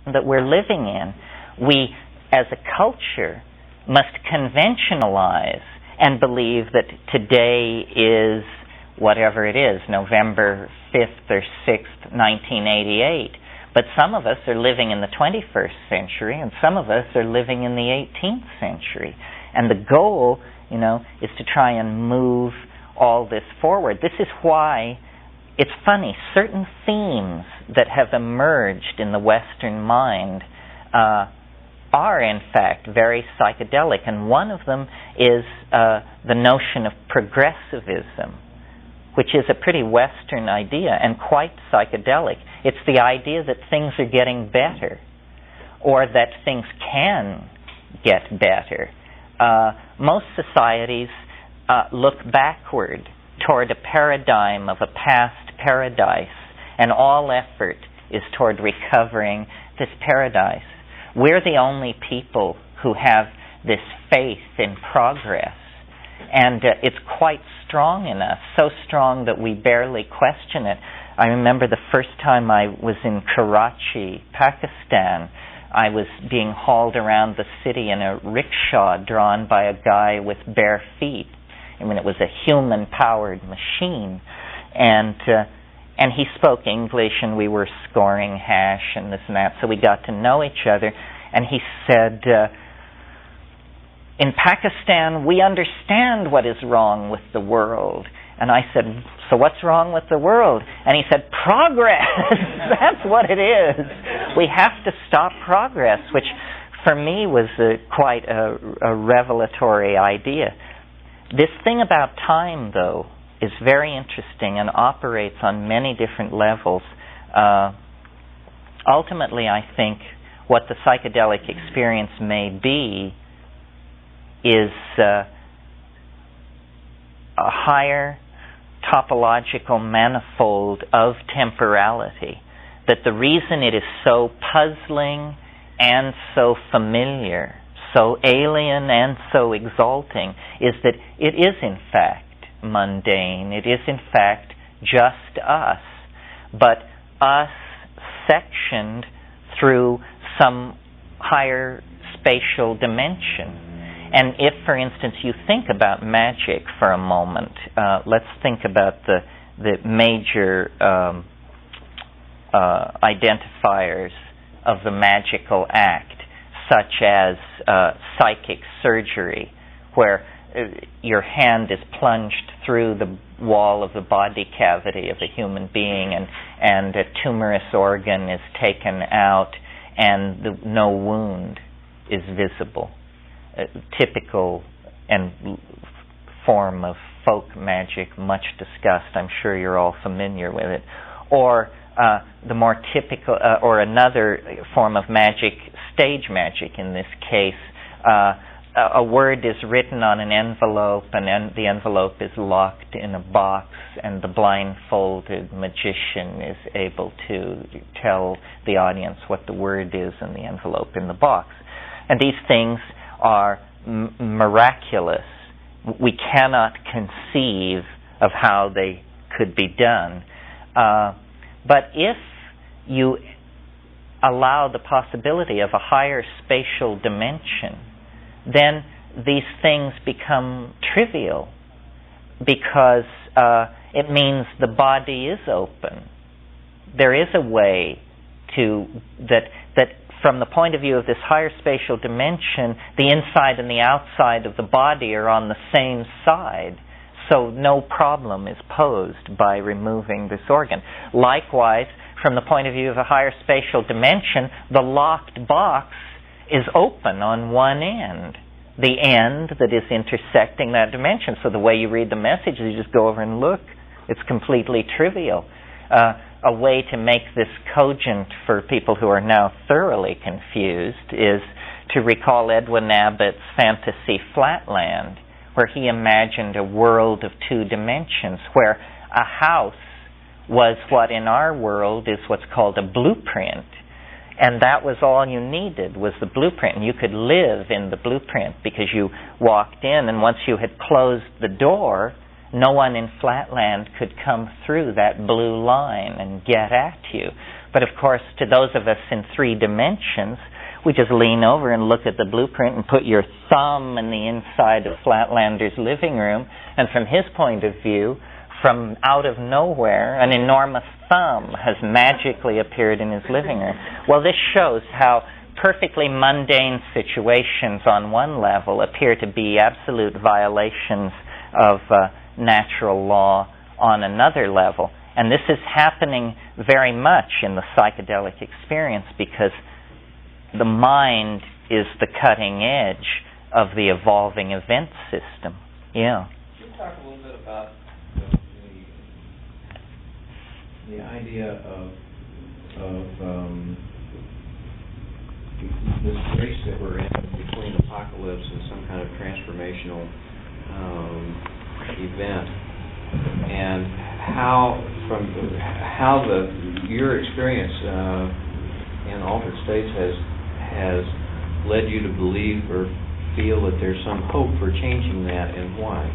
that we're living in. We, as a culture, must conventionalize and believe that today is whatever it is, November 5th or 6th, 1988. But some of us are living in the 21st century, and some of us are living in the 18th century. And the goal, is to try and move all this forward. This is why it's funny, certain themes that have emerged in the Western mind are in fact very psychedelic, and one of them is the notion of progressivism, which is a pretty Western idea and quite psychedelic. It's the idea that things are getting better, or that things can get better. Most societies look backward toward a paradigm of a past paradise, and all effort is toward recovering this paradise. We're the only people who have this faith in progress, and it's quite strong in us, so strong that we barely question it. I remember the first time I was in Karachi, Pakistan. I was being hauled around the city in a rickshaw drawn by a guy with bare feet. I mean, it was a human-powered machine, and he spoke English, and we were scoring hash and this and that, so we got to know each other. And he said, in Pakistan, we understand what is wrong with the world. And I said, so what's wrong with the world? And he said, progress! That's what it is. We have to stop progress, which for me was quite a revelatory idea. This thing about time, though, is very interesting and operates on many different levels. Ultimately, I think what the psychedelic experience may be is a higher topological manifold of temporality. That the reason it is so puzzling and so familiar, so alien and so exalting, is that it is in fact mundane. It is in fact just us, but us sectioned through some higher spatial dimension. And if, for instance, you think about magic for a moment, let's think about the major identifiers of the magical act, such as psychic surgery, where your hand is plunged through the wall of the body cavity of a human being, and a tumorous organ is taken out, and no wound is visible. A typical and form of folk magic, much discussed. I'm sure you're all familiar with it. Or the more typical, or another form of magic, stage magic in this case. A word is written on an envelope, and the envelope is locked in a box, and the blindfolded magician is able to tell the audience what the word is in the envelope in the box. And these things are miraculous. We cannot conceive of how they could be done. But if you allow the possibility of a higher spatial dimension, then these things become trivial, because it means the body is open. There is a way to that from the point of view of this higher spatial dimension, the inside and the outside of the body are on the same side, so no problem is posed by removing this organ. Likewise, from the point of view of a higher spatial dimension, the locked box is open on one end, the end that is intersecting that dimension. So the way you read the message is you just go over and look. It's completely trivial. A way to make this cogent for people who are now thoroughly confused is to recall Edwin Abbott's fantasy Flatland, where he imagined a world of two dimensions, where a house was what in our world is what's called a blueprint. And that was all you needed, was the blueprint. And you could live in the blueprint because you walked in, and once you had closed the door, no one in Flatland could come through that blue line and get at you. But of course, to those of us in 3 dimensions, we just lean over and look at the blueprint and put your thumb in the inside of Flatlander's living room, and from his point of view, from out of nowhere, an enormous thumb has magically appeared in his living room. Well, this shows how perfectly mundane situations on one level appear to be absolute violations of natural law on another level. And this is happening very much in the psychedelic experience because the mind is the cutting edge of the evolving event system. Yeah. Could you talk a little bit about the idea of this race that we're in between apocalypse and some kind of transformational event, and how your experience in altered states has led you to believe or feel that there's some hope for changing that, and why?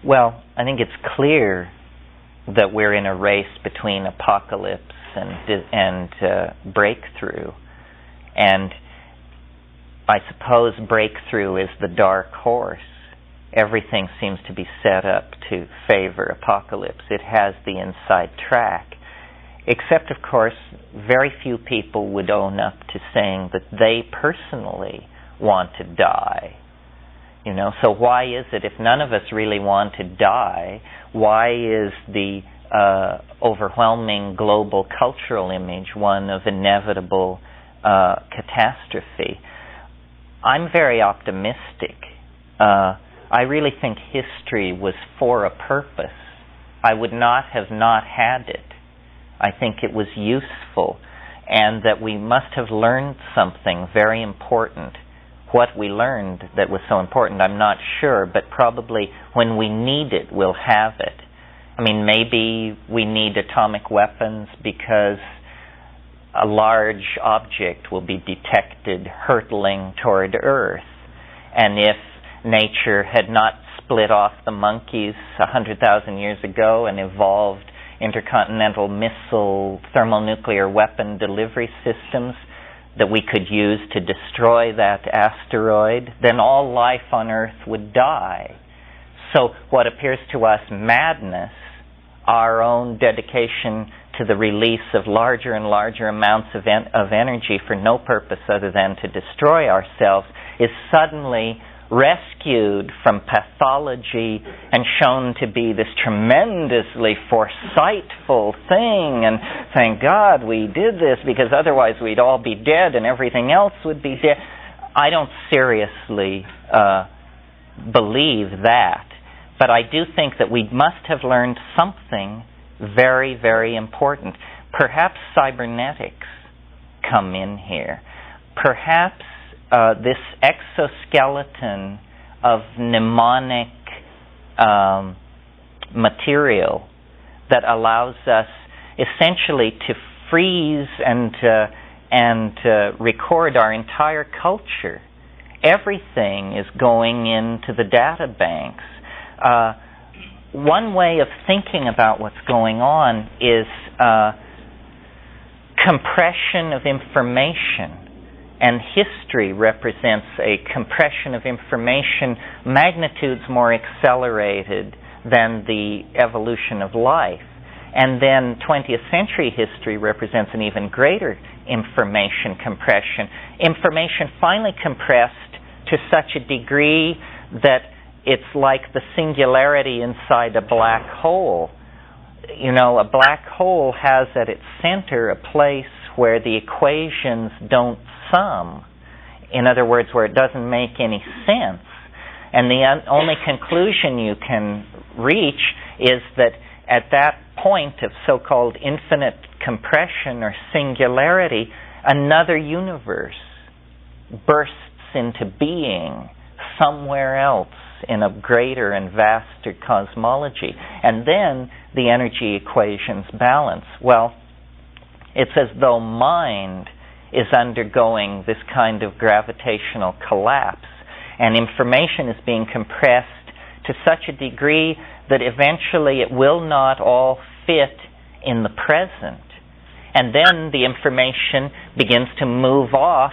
Well, I think it's clear that we're in a race between apocalypse and breakthrough. And I suppose breakthrough is the dark horse. Everything seems to be set up to favor apocalypse. It has the inside track. Except, of course, very few people would own up to saying that they personally want to die. You know, so why is it, if none of us really want to die, why is the overwhelming global cultural image one of inevitable catastrophe? I'm very optimistic. I really think history was for a purpose. I would not have not had it. I think it was useful, and that we must have learned something very important. What we learned that was so important, I'm not sure, but probably when we need it, we'll have it. I mean, maybe we need atomic weapons because a large object will be detected hurtling toward Earth. And if nature had not split off the monkeys 100,000 years ago and evolved intercontinental missile thermonuclear weapon delivery systems that we could use to destroy that asteroid, then all life on Earth would die. So what appears to us madness, our own dedication to the release of larger and larger amounts of energy for no purpose other than to destroy ourselves, is suddenly rescued from pathology and shown to be this tremendously foresightful thing, and thank God we did this because otherwise we'd all be dead and everything else would be dead. I don't seriously believe that, but I do think that we must have learned something very, very important. Perhaps cybernetics come in here. Perhaps this exoskeleton of mnemonic material that allows us essentially to freeze and record our entire culture. Everything is going into the data banks. One way of thinking about what's going on is compression of information. And history represents a compression of information magnitudes more accelerated than the evolution of life. And then 20th century history represents an even greater information compression. Information finally compressed to such a degree that it's like the singularity inside a black hole. You know, a black hole has at its center a place where the equations don't sum. In other words, where it doesn't make any sense. And the only conclusion you can reach is that at that point of so-called infinite compression or singularity, another universe bursts into being somewhere else in a greater and vaster cosmology. And then the energy equations balance. Well, it's as though mind is undergoing this kind of gravitational collapse, and information is being compressed to such a degree that eventually it will not all fit in the present. And then the information begins to move off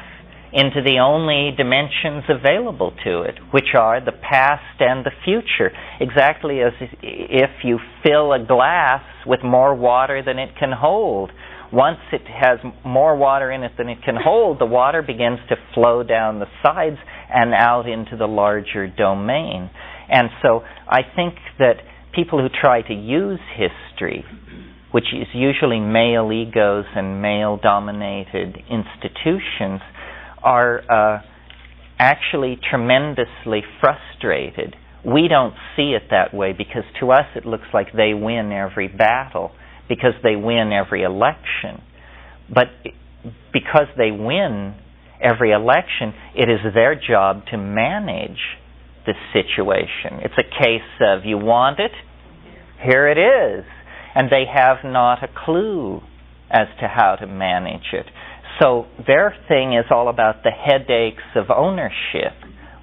into the only dimensions available to it, which are the past and the future. Exactly as if you fill a glass with more water than it can hold. Once it has more water in it than it can hold, the water begins to flow down the sides and out into the larger domain. And so I think that people who try to use history, which is usually male egos and male-dominated institutions, are actually tremendously frustrated. We don't see it that way because to us it looks like they win every battle, because they win every election. But because they win every election, it is their job to manage the situation. It's a case of, you want it? Here it is. And they have not a clue as to how to manage it. So their thing is all about the headaches of ownership,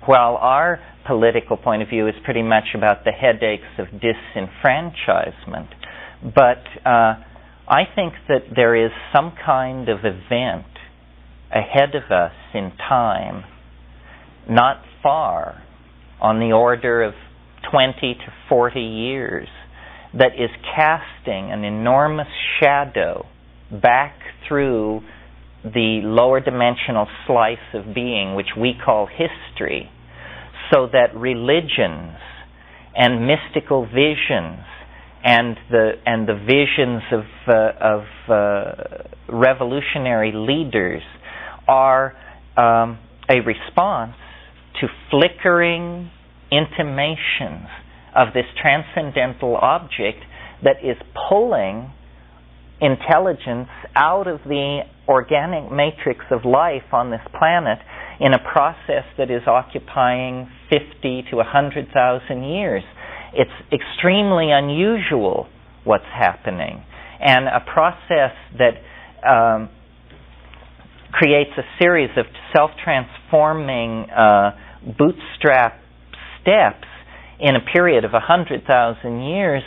while our political point of view is pretty much about the headaches of disenfranchisement. But I think that there is some kind of event ahead of us in time, not far, on the order of 20 to 40 years, that is casting an enormous shadow back through the lower dimensional slice of being, which we call history, so that religions and mystical visions and the visions of revolutionary leaders are a response to flickering intimations of this transcendental object that is pulling intelligence out of the organic matrix of life on this planet in a process that is occupying 50 to 100,000 years. It's extremely unusual what's happening, and a process that creates a series of self-transforming bootstrap steps in a period of 100,000 years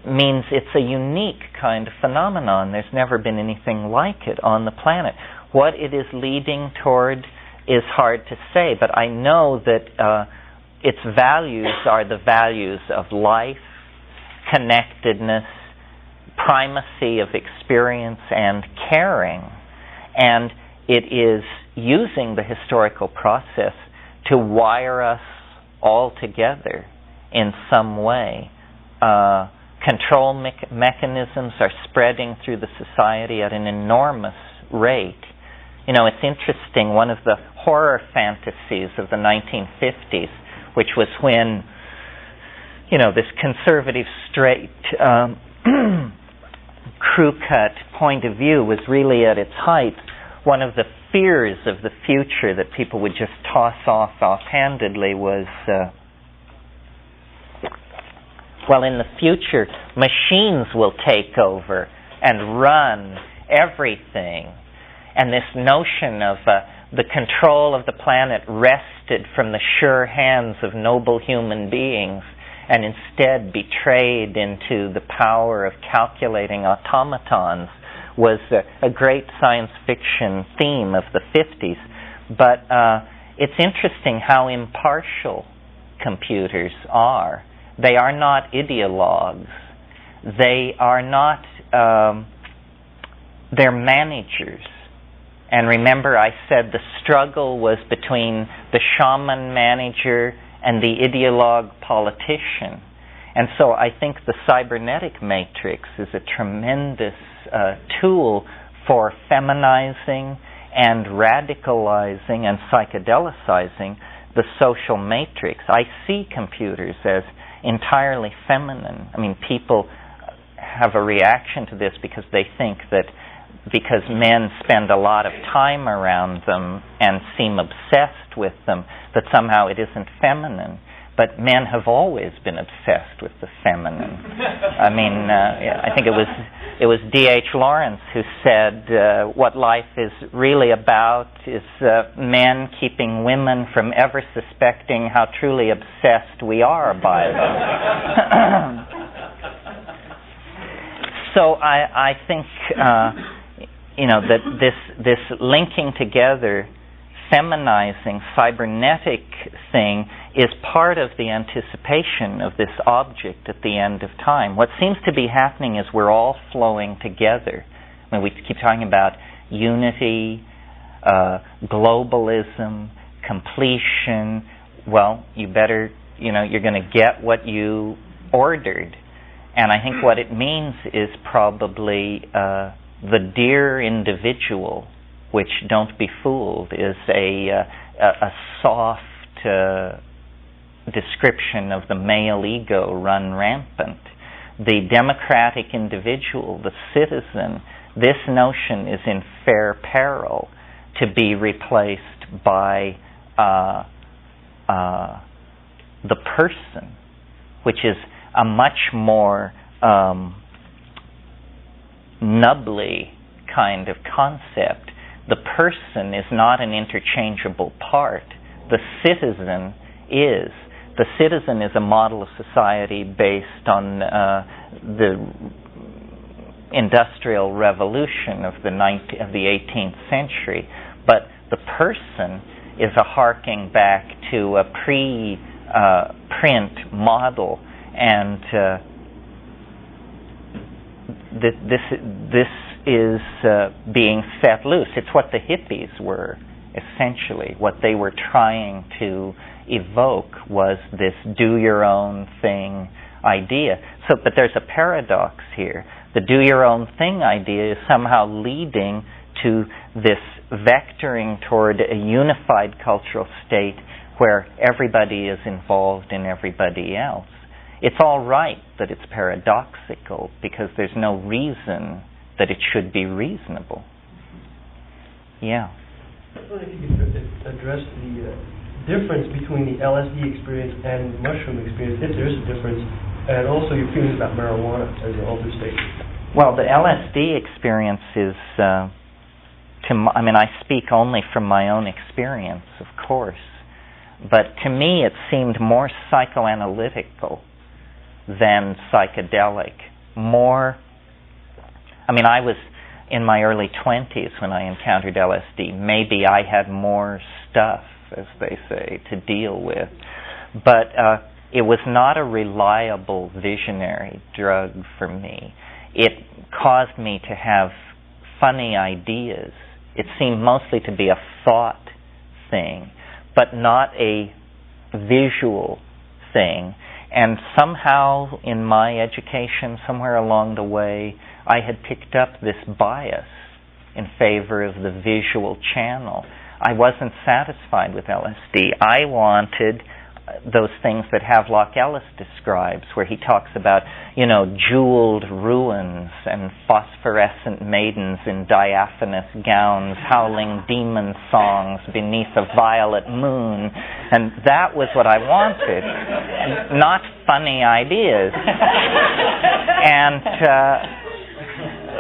means it's a unique kind of phenomenon. There's never been anything like it on the planet. What it is leading toward is hard to say, but I know that its values are the values of life, connectedness, primacy of experience, and caring. And it is using the historical process to wire us all together in some way. Control mechanisms are spreading through the society at an enormous rate. You know, it's interesting, one of the horror fantasies of the 1950s, which was when, you know, this conservative, straight, crew-cut point of view was really at its height. One of the fears of the future that people would just toss off offhandedly was, well, in the future, machines will take over and run everything. And this notion of the control of the planet wrested from the sure hands of noble human beings and instead betrayed into the power of calculating automatons was a great science fiction theme of the 50s. But it's interesting how impartial computers are. They are not ideologues. They are not, they're managers. And remember, I said the struggle was between the shaman manager and the ideologue politician. And so I think the cybernetic matrix is a tremendous tool for feminizing and radicalizing and psychedelicizing the social matrix. I see computers as entirely feminine. I mean, people have a reaction to this because they think that because men spend a lot of time around them and seem obsessed with them, that somehow it isn't feminine. But men have always been obsessed with the feminine. I mean, I think it was D.H. Lawrence who said what life is really about is men keeping women from ever suspecting how truly obsessed we are by them. So I think that this linking together, feminizing, cybernetic thing is part of the anticipation of this object at the end of time. What seems to be happening is we're all flowing together. I mean, we keep talking about unity, globalism, completion. Well, you better, you're going to get what you ordered. And I think what it means is probably the dear individual, which, don't be fooled, is a soft description of the male ego run rampant. The democratic individual, the citizen, this notion is in fair peril to be replaced by the person, which is a much more nubbly kind of concept. The person is not an interchangeable part. The citizen is. The citizen is a model of society based on the Industrial Revolution of the 18th century, but the person is a harking back to a pre-print model, and this is being set loose. It's what the hippies were, essentially. What they were trying to evoke was this do-your-own thing idea. But there's a paradox here. The do-your-own-thing idea is somehow leading to this vectoring toward a unified cultural state where everybody is involved in everybody else. It's all right that it's paradoxical because there's no reason that it should be reasonable. Yeah. I wonder if you could address the difference between the LSD experience and mushroom experience, if there is a difference, and also your feelings about marijuana as an altered state. Well, the LSD experience is, I speak only from my own experience, of course, but to me it seemed more psychoanalytical than psychedelic. I was in my early 20s when I encountered LSD. Maybe I had more stuff, as they say, to deal with. But it was not a reliable visionary drug for me. It caused me to have funny ideas. It seemed mostly to be a thought thing, but not a visual thing. And somehow in my education, somewhere along the way, I had picked up this bias in favor of the visual channel. I wasn't satisfied with LSD. I wanted those things that Havelock Ellis describes, where he talks about, jeweled ruins and phosphorescent maidens in diaphanous gowns howling demon songs beneath a violet moon. And that was what I wanted, and not funny ideas.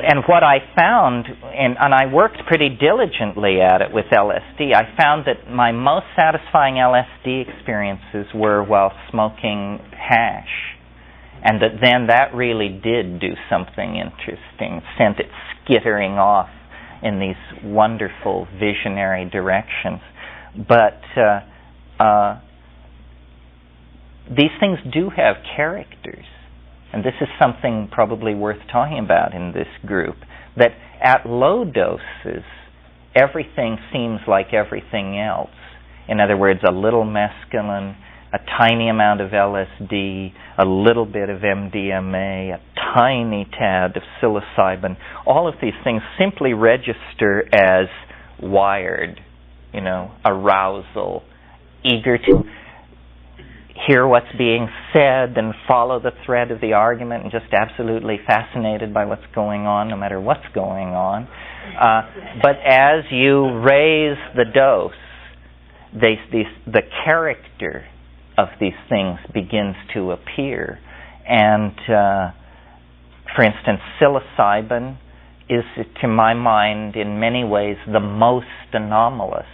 And what I found, and I worked pretty diligently at it with LSD, I found that my most satisfying LSD experiences were while smoking hash. And that really did do something interesting, sent it skittering off in these wonderful visionary directions. But these things do have characters. And this is something probably worth talking about in this group, that at low doses, everything seems like everything else. In other words, a little mescaline, a tiny amount of LSD, a little bit of MDMA, a tiny tad of psilocybin. All of these things simply register as wired, arousal, eager to hear what's being said and follow the thread of the argument, and just absolutely fascinated by what's going on, no matter what's going on. But as you raise the dose, the character of these things begins to appear. And, for instance, psilocybin is, to my mind, in many ways the most anomalous.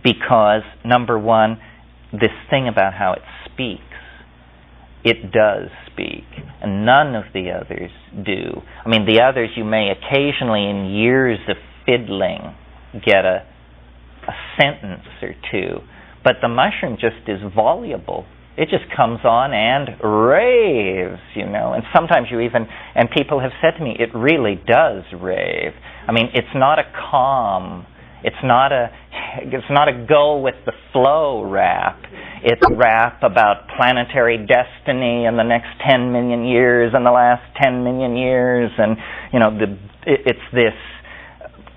Because, number one, this thing about how it speaks it does speak, and none of the others do. I mean, the others you may occasionally, in years of fiddling, get a sentence or two, but the mushroom just is voluble. It just comes on and raves, and sometimes you even, and people have said to me, it really does rave. I mean, it's not a calm, it's not a go with the flow rap. It's rap about planetary destiny and the next 10 million years and the last 10 million years, and it's this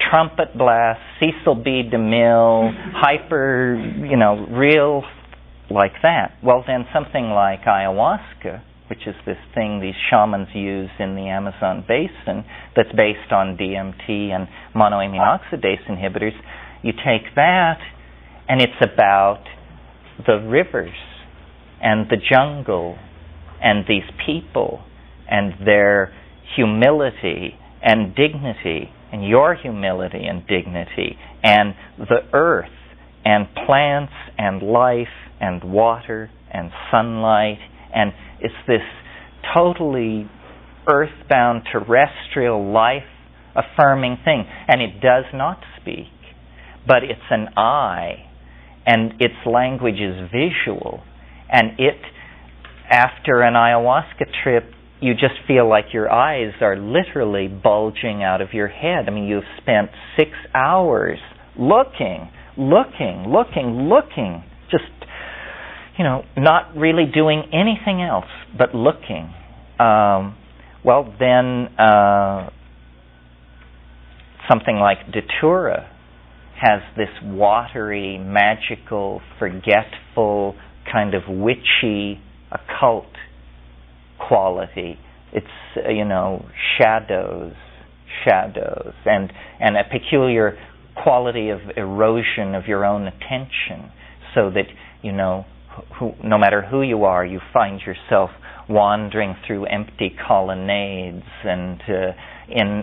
trumpet blast, Cecil B. DeMille, hyper, real like that. Well, then something like ayahuasca, which is this thing these shamans use in the Amazon basin that's based on DMT and monoamine oxidase inhibitors, you take that and it's about the rivers and the jungle and these people and their humility and dignity and your humility and dignity and the earth and plants and life and water and sunlight, and it's this totally earthbound, terrestrial, life-affirming thing. And it does not speak, but it's an eye, and its language is visual. And it, after an ayahuasca trip, you just feel like your eyes are literally bulging out of your head. I mean, you've spent 6 hours looking, just not really doing anything else but looking. Well, then something like Datura has this watery, magical, forgetful, kind of witchy, occult quality. It's, shadows, and a peculiar quality of erosion of your own attention, so that, no matter who you are, you find yourself wandering through empty colonnades and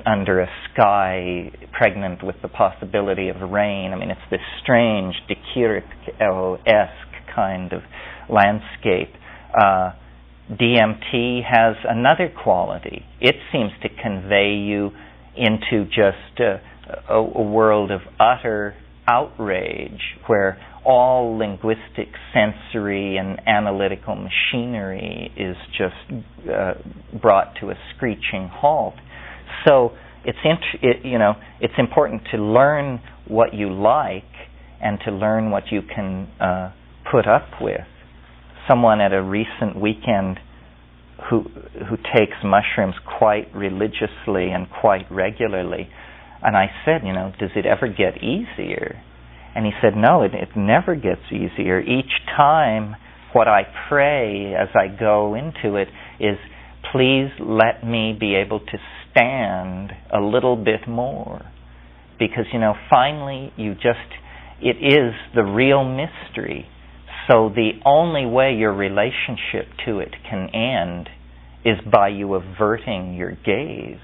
under a sky pregnant with the possibility of rain. I mean, it's this strange De Chirico-esque kind of landscape. DMT has another quality. It seems to convey you into just a world of utter outrage, where all linguistic, sensory, and analytical machinery is just brought to a screeching halt. So it's important to learn what you like and to learn what you can put up with. Someone at a recent weekend who takes mushrooms quite religiously and quite regularly, and I said, does it ever get easier? And he said, no, it never gets easier. Each time what I pray as I go into it is, please let me be able to stand a little bit more. Because, finally it is the real mystery. So the only way your relationship to it can end is by you averting your gaze.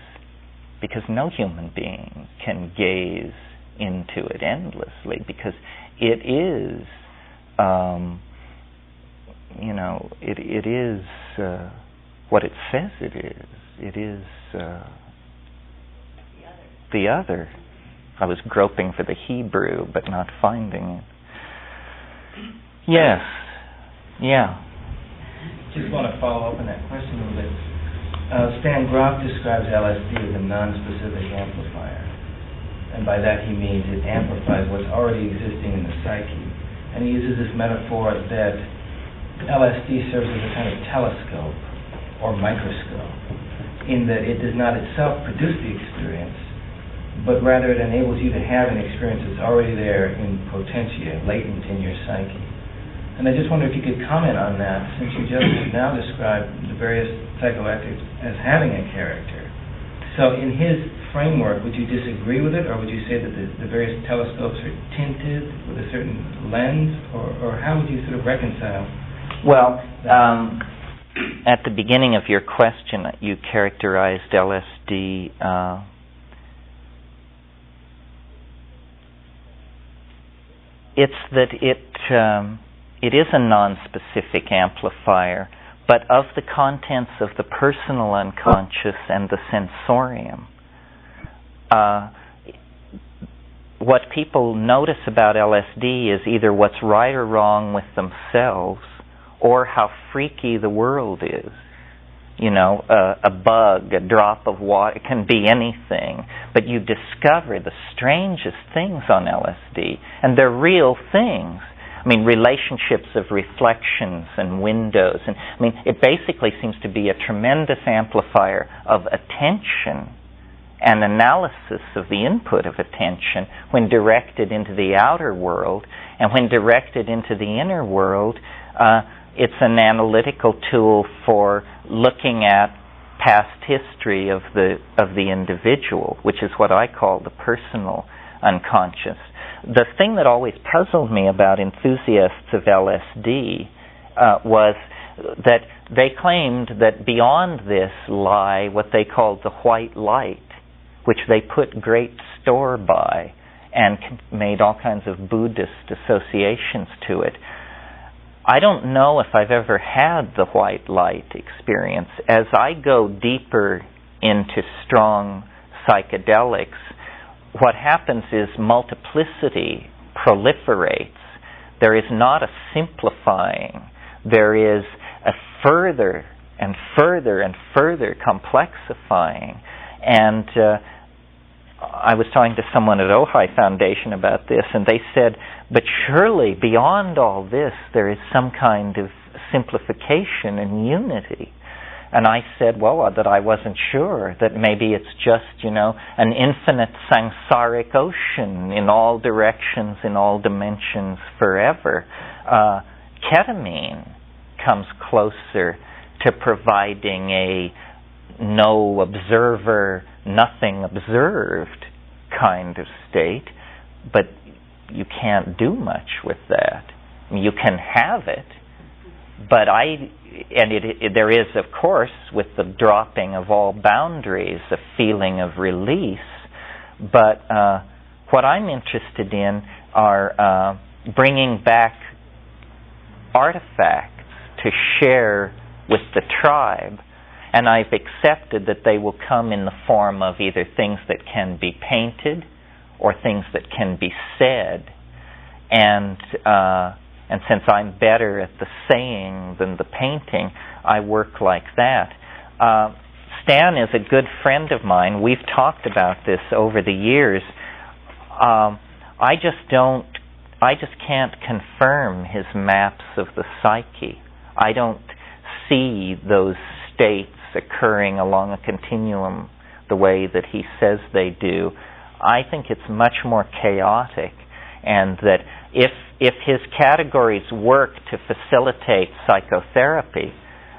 Because no human being can gaze into it endlessly, because it is, it is what it says it is. It is the other. I was groping for the Hebrew, but not finding it. Yes. Yeah. Just want to follow up on that question a little bit. Stan Grof describes LSD as a non-specific amplifier. And by that he means it amplifies what's already existing in the psyche. And he uses this metaphor that LSD serves as a kind of telescope or microscope, in that it does not itself produce the experience, but rather it enables you to have an experience that's already there in potentia, latent in your psyche. And I just wonder if you could comment on that, since you just now described the various psychoactives as having a character. So in his framework, would you disagree with it, or would you say that the various telescopes are tinted with a certain lens, or how would you sort of reconcile? Well, at the beginning of your question, you characterized LSD it's that it is a non-specific amplifier, but of the contents of the personal unconscious and the sensorium. What people notice about LSD is either what's right or wrong with themselves, or how freaky the world is. You know, a bug, a drop of water, it can be anything. But you discover the strangest things on LSD, and they're real things. I mean, relationships of reflections and windows. And I mean, it basically seems to be a tremendous amplifier of attention and analysis of the input of attention when directed into the outer world. And when directed into the inner world, it's an analytical tool for looking at past history of the individual, which is what I call the personal unconscious. The thing that always puzzled me about enthusiasts of LSD was that they claimed that beyond this lie what they called the white light, which they put great store by and made all kinds of Buddhist associations to it. I don't know if I've ever had the white light experience. As I go deeper into strong psychedelics, what happens is multiplicity proliferates. There is not a simplifying. There is a further and further and further complexifying. And I was talking to someone at Ojai Foundation about this, and they said, but surely beyond all this there is some kind of simplification and unity. And I said, well, that I wasn't sure, that maybe it's just, an infinite samsaric ocean in all directions, in all dimensions, forever. Ketamine comes closer to providing a no observer, nothing observed kind of state, but you can't do much with that. You can have it, but there is, of course, with the dropping of all boundaries, a feeling of release. But what I'm interested in are bringing back artifacts to share with the tribe. And I've accepted that they will come in the form of either things that can be painted or things that can be said. And since I'm better at the saying than the painting, I work like that. Stan is a good friend of mine. We've talked about this over the years. I just can't confirm his maps of the psyche. I don't see those states occurring along a continuum the way that he says they do. I think it's much more chaotic, and that if his categories work to facilitate psychotherapy,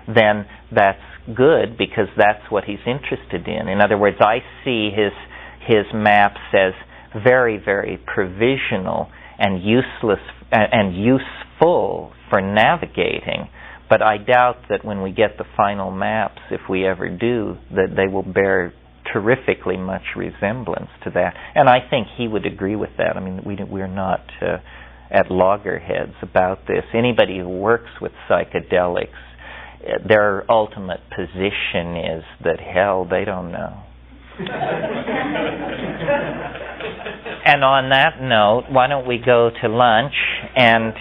then that's good, because that's what he's interested in. In other words, I see his maps as very, very provisional and useless and useful for navigating. But I doubt that when we get the final maps, if we ever do, that they will bear terrifically much resemblance to that. And I think he would agree with that. I mean, we're not at loggerheads about this. Anybody who works with psychedelics, their ultimate position is that, hell, they don't know. And on that note, why don't we go to lunch, and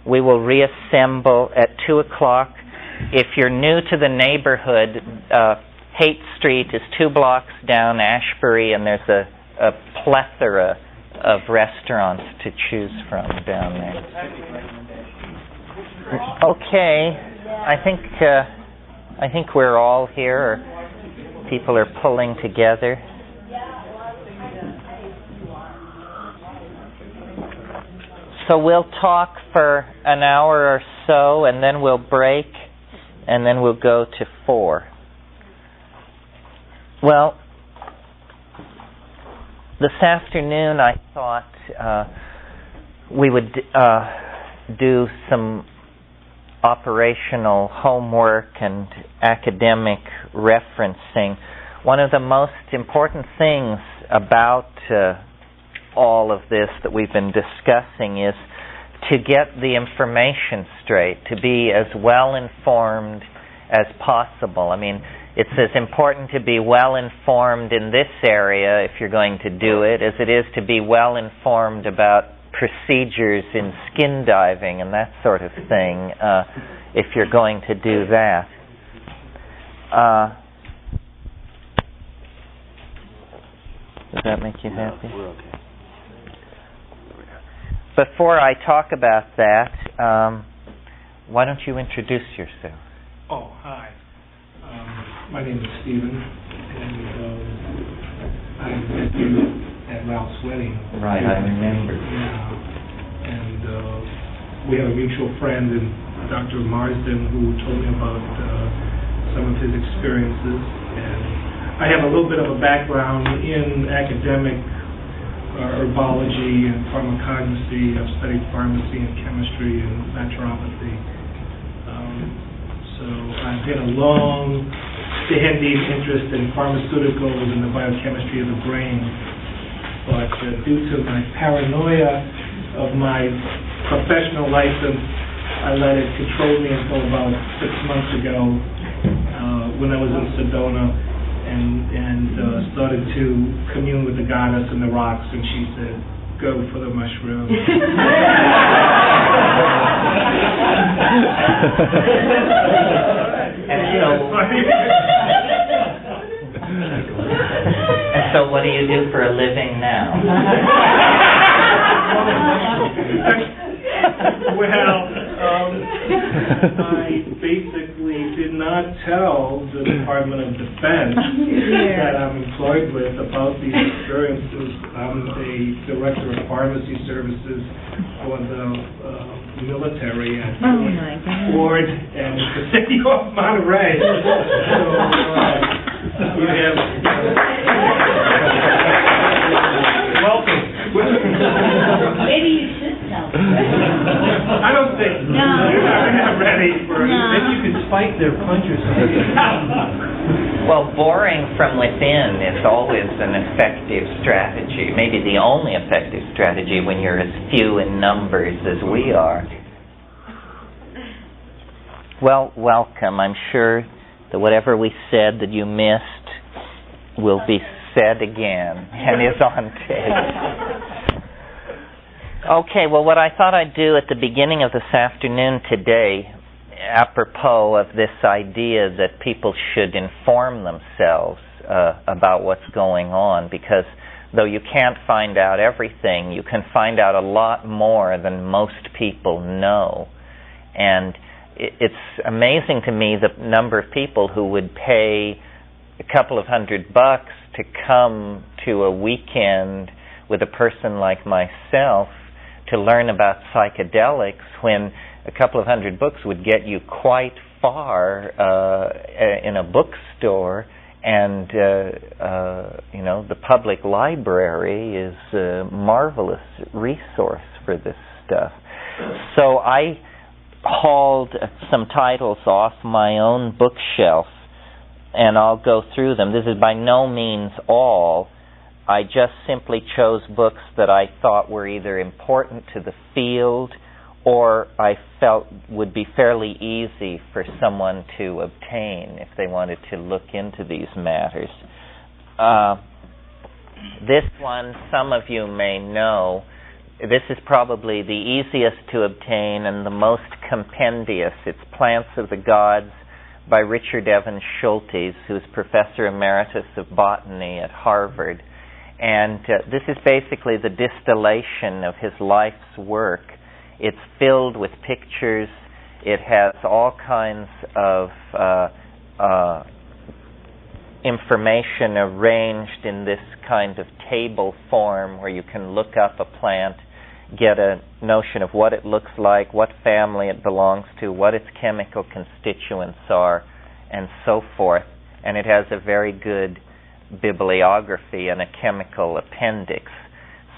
we will reassemble at 2 o'clock. If you're new to the neighborhood, Haight Street is 2 blocks down Ashbury, and there's a plethora of restaurants to choose from down there. Okay, I think we're all here, or people are pulling together. So we'll talk for an hour or so, and then we'll break, and then we'll go to 4. Well, this afternoon I thought we would do some operational homework and academic referencing. One of the most important things about all of this that we've been discussing is to get the information straight, to be as well informed as possible. I mean, it's as important to be well informed in this area if you're going to do it as it is to be well informed about procedures in skin diving and that sort of thing if you're going to do that. Does that make you happy? No, we're okay. Before I talk about that, why don't you introduce yourself? Oh, hi. My name is Stephen, and I met you at Ralph's wedding. Right, I remember. Yeah, and we have a mutual friend, Dr. Marsden, who told me about some of his experiences. And I have a little bit of a background in academic herbology and pharmacognosy. I've studied pharmacy and chemistry and naturopathy. So I've had a long-standing interest in pharmaceuticals and the biochemistry of the brain. But due to my paranoia of my professional license, I let it control me until about 6 months ago when I was in Sedona and started to commune with the goddess in the rocks, and she said, "Go for the mushroom." And so what do you do for a living now? I basically did not tell the Department of Defense that I'm employed with about these experiences. I'm the Director of Pharmacy Services for the military at Ford and the city of Monterey. So you have... Welcome. Maybe you should tell them. I don't think. No. I'm not ready for it. No. Maybe you could spike their punch or something. Well, boring from within is always an effective strategy, maybe the only effective strategy when you're as few in numbers as we are. Well, welcome. I'm sure that whatever we said that you missed will be said again and is on tape. Okay, well, what I thought I'd do at the beginning of this afternoon today, apropos of this idea that people should inform themselves about what's going on, because though you can't find out everything, you can find out a lot more than most people know. And it's amazing to me the number of people who would pay a couple of $100 to come to a weekend with a person like myself to learn about psychedelics, when a couple of $100 would get you quite far in a bookstore, and the public library is a marvelous resource for this stuff. So I hauled some titles off my own bookshelf, and I'll go through them. This is by no means all. I just simply chose books that I thought were either important to the field or I felt would be fairly easy for someone to obtain if they wanted to look into these matters. This one, some of you may know, this is probably the easiest to obtain and the most compendious. It's Plants of the Gods by Richard Evans Schultes, who's Professor Emeritus of Botany at Harvard. And this is basically the distillation of his life's work. It's filled with pictures. It has all kinds of information arranged in this kind of table form where you can look up a plant, get a notion of what it looks like, what family it belongs to, what its chemical constituents are, and so forth. And it has a very good bibliography and a chemical appendix.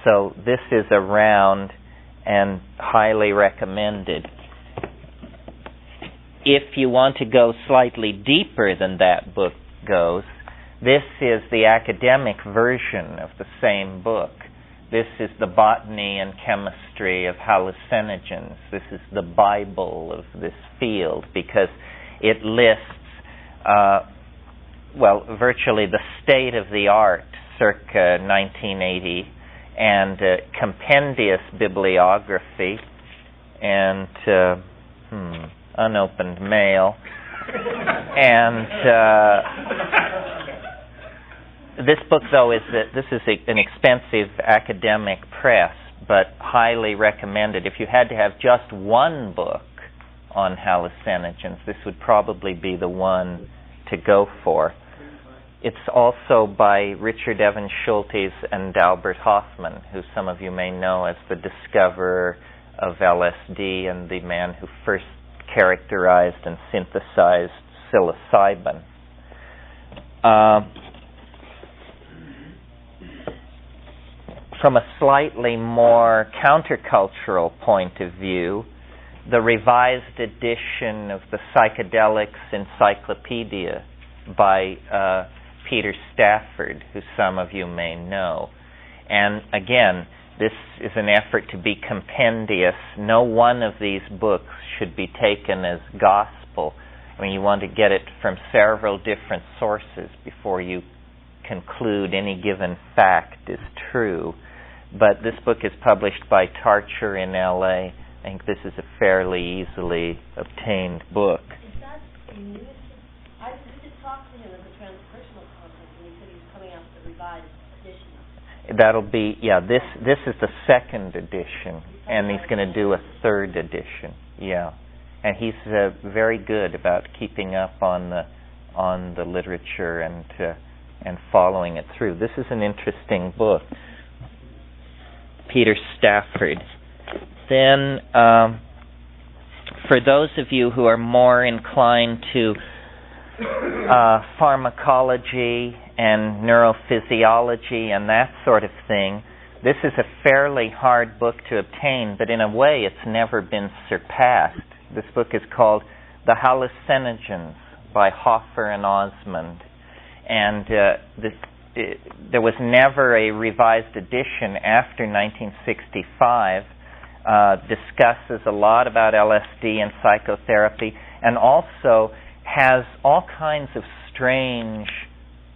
So this is around and highly recommended. If you want to go slightly deeper than that book goes, this is the academic version of the same book. This is the botany and chemistry of hallucinogens. This is the Bible of this field because it lists virtually the state of the art circa 1980, and compendious bibliography, and unopened mail. And this book, though, this is an expensive academic press, but highly recommended. If you had to have just one book on hallucinogens, this would probably be the one to go for. It's also by Richard Evans Schultes and Albert Hoffman, who some of you may know as the discoverer of LSD and the man who first characterized and synthesized psilocybin. From a slightly more countercultural point of view, the revised edition of the Psychedelics Encyclopedia by Peter Stafford, who some of you may know. And again, this is an effort to be compendious. No one of these books should be taken as gospel. I mean, you want to get it from several different sources before you conclude any given fact is true. But this book is published by Tarcher in L.A. I think this is a fairly easily obtained book. Is that the newest? I did talk to him at the Transpersonal Conference, and he said he was coming out with a revised edition. That'll be, this is the second edition, and he's going to do a third edition. Yeah. And he's very good about keeping up on the literature and following it through. This is an interesting book. Peter Stafford. Then, for those of you who are more inclined to pharmacology and neurophysiology and that sort of thing, this is a fairly hard book to obtain, but in a way it's never been surpassed. This book is called The Hallucinogens by Hoffer and Osmond. And there was never a revised edition after 1965. Discusses a lot about LSD and psychotherapy, and also has all kinds of strange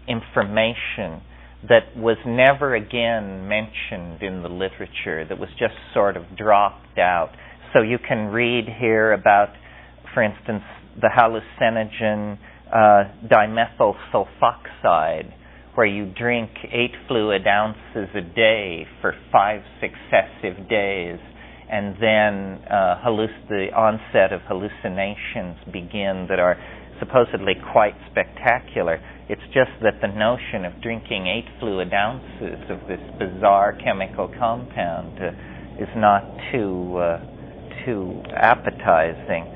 information that was never again mentioned in the literature, that was just sort of dropped out. So you can read here about, for instance, the hallucinogen dimethyl sulfoxide, where you drink 8 fluid ounces a day for 5 successive days, and then the onset of hallucinations begin that are supposedly quite spectacular. It's just that the notion of drinking 8 fluid ounces of this bizarre chemical compound is not too appetizing.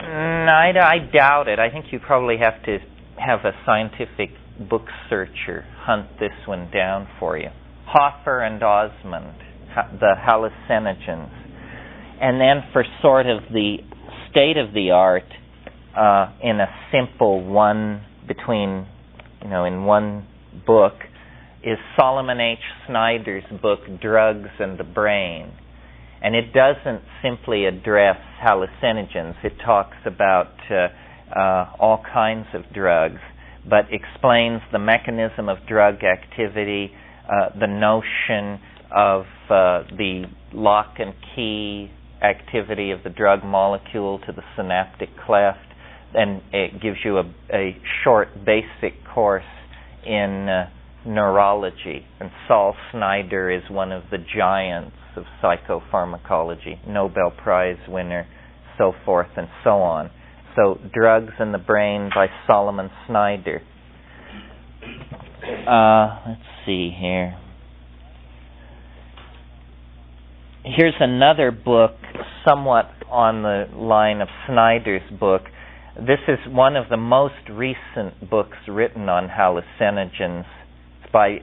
I doubt it. I think you probably have to have a scientific book searcher hunt this one down for you. Hoffer and Osmond, the hallucinogens. And then for sort of the state of the art, in a simple one in one book, is Solomon H. Snyder's book, Drugs and the Brain. And it doesn't simply address hallucinogens. It talks about all kinds of drugs, but explains the mechanism of drug activity, the notion of the lock and key activity of the drug molecule to the synaptic cleft, and it gives you a short basic course in neurology. And Saul Snyder is one of the giants of psychopharmacology, Nobel Prize winner, so forth and so on. So, Drugs and the Brain by Solomon Snyder. Let's see here. Here's another book, somewhat on the line of Snyder's book. This is one of the most recent books written on hallucinogens. It's by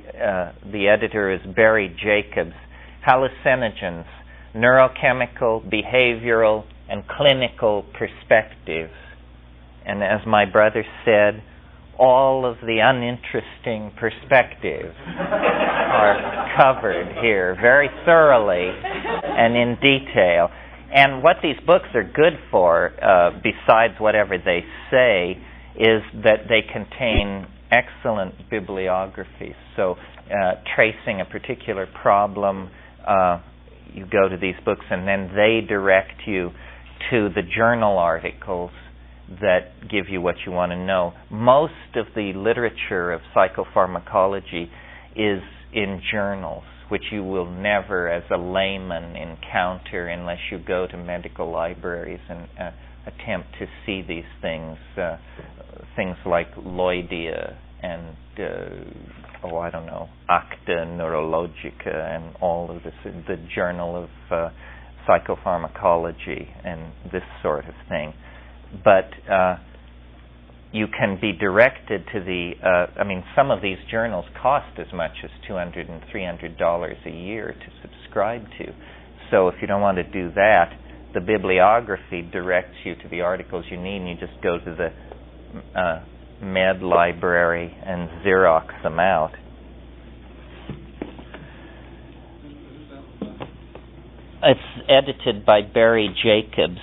the editor is Barry Jacobs. Hallucinogens, Neurochemical, Behavioral, and Clinical Perspectives. And as my brother said, all of the uninteresting perspectives are covered here very thoroughly and in detail. And what these books are good for, besides whatever they say, is that they contain excellent bibliography. So tracing a particular problem, you go to these books and then they direct you to the journal articles that give you what you want to know. Most of the literature of psychopharmacology is in journals, which you will never, as a layman, encounter unless you go to medical libraries and attempt to see these things. Things like Lloydia and, Acta Neurologica and all of this, the Journal of Psychopharmacology and this sort of thing. But you can be directed to the, some of these journals cost as much as $200 and $300 a year to subscribe to. So if you don't want to do that, the bibliography directs you to the articles you need, and you just go to the med library and Xerox them out. It's edited by Barry Jacobs.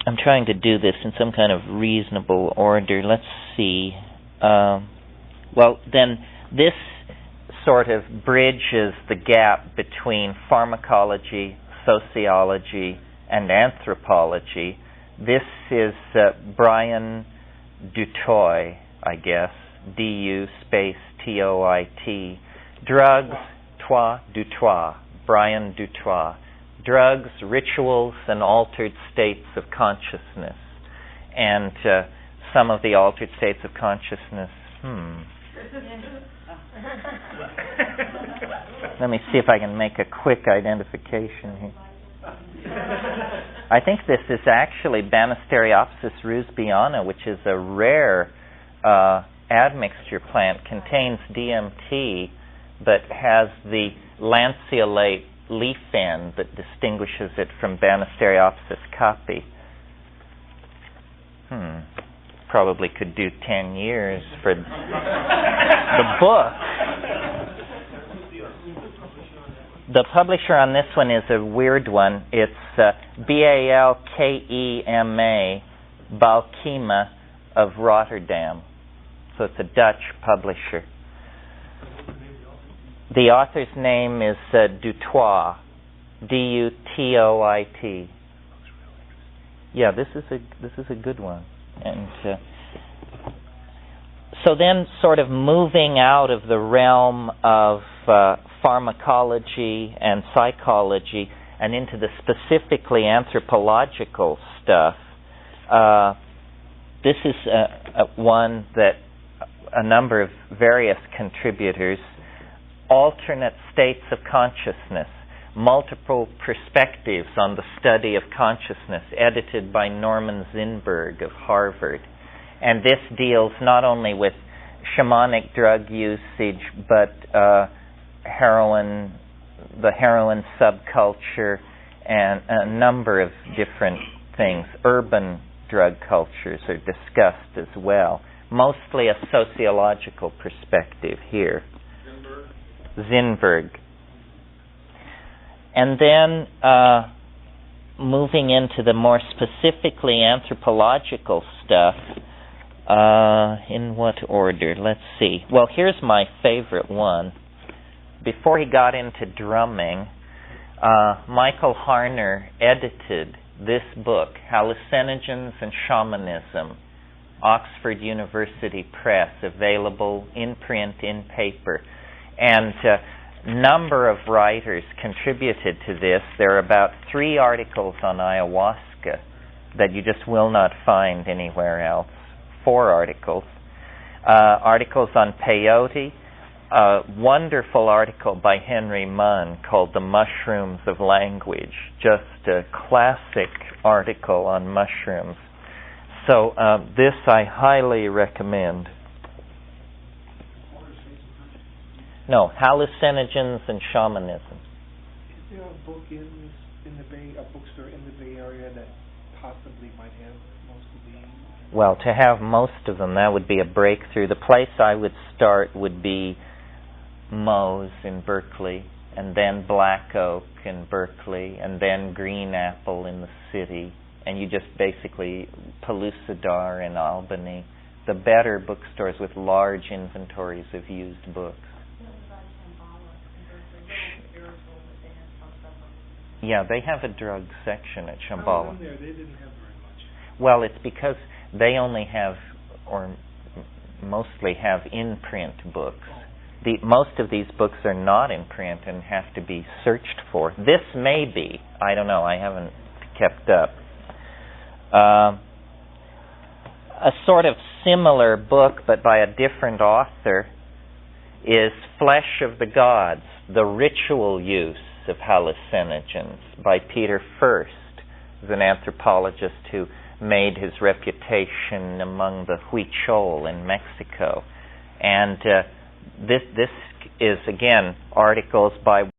I'm trying to do this in some kind of reasonable order. Let's see. Then this sort of bridges the gap between pharmacology, sociology, and anthropology. This is Brian Dutoit, I guess, D-U space T-O-I-T. Drugs, Dutoit, Brian Dutoit. Drugs, Rituals, and Altered States of Consciousness. And some of the altered states of consciousness, Let me see if I can make a quick identification here. I think this is actually Banisteriopsis ruthsbiana, which is a rare admixture plant, contains DMT, but has the lanceolate leaf end that distinguishes it from Banisteriopsis caapi. Probably could do 10 years for the book. The publisher on this one is a weird one. It's Balkema, Balkema of Rotterdam. So it's a Dutch publisher. The author's name is Dutoit, D-U-T-O-I-T. Yeah, this is a good one. And so then, sort of moving out of the realm of pharmacology and psychology and into the specifically anthropological stuff, this is one that a number of various contributors. Alternate States of Consciousness, Multiple Perspectives on the Study of Consciousness, edited by Norman Zinberg of Harvard. And this deals not only with shamanic drug usage, but heroin, the heroin subculture, and a number of different things. Urban drug cultures are discussed as well. Mostly a sociological perspective here. Zinberg. And then moving into the more specifically anthropological stuff, in what order? Let's see. Well, here's my favorite one. Before he got into drumming, Michael Harner edited this book, Hallucinogens and Shamanism, Oxford University Press, available in print, in paper. And a number of writers contributed to this. There are about 3 articles on ayahuasca that you just will not find anywhere else. 4 articles. Articles on peyote. A wonderful article by Henry Munn called The Mushrooms of Language. Just a classic article on mushrooms. So this I highly recommend. No, Hallucinogens and Shamanism. Is there a book a bookstore in the Bay Area that possibly might have most of these? Well, to have most of them, that would be a breakthrough. The place I would start would be Moe's in Berkeley, and then black oak in Berkeley, and then green apple in the city, and you just basically Pellucidar in Albany, the better bookstores with large inventories of used books. Yeah, they have a drug section at Shambhala. They didn't have very much. Well, it's because they only have, or mostly have, in-print books. Most of these books are not in print and have to be searched for. This may be. I don't know. I haven't kept up. A sort of similar book, but by a different author, is Flesh of the Gods, The Ritual Use of Hallucinogens, by Peter First, who's an anthropologist who made his reputation among the Huichol in Mexico. And this is, again, articles by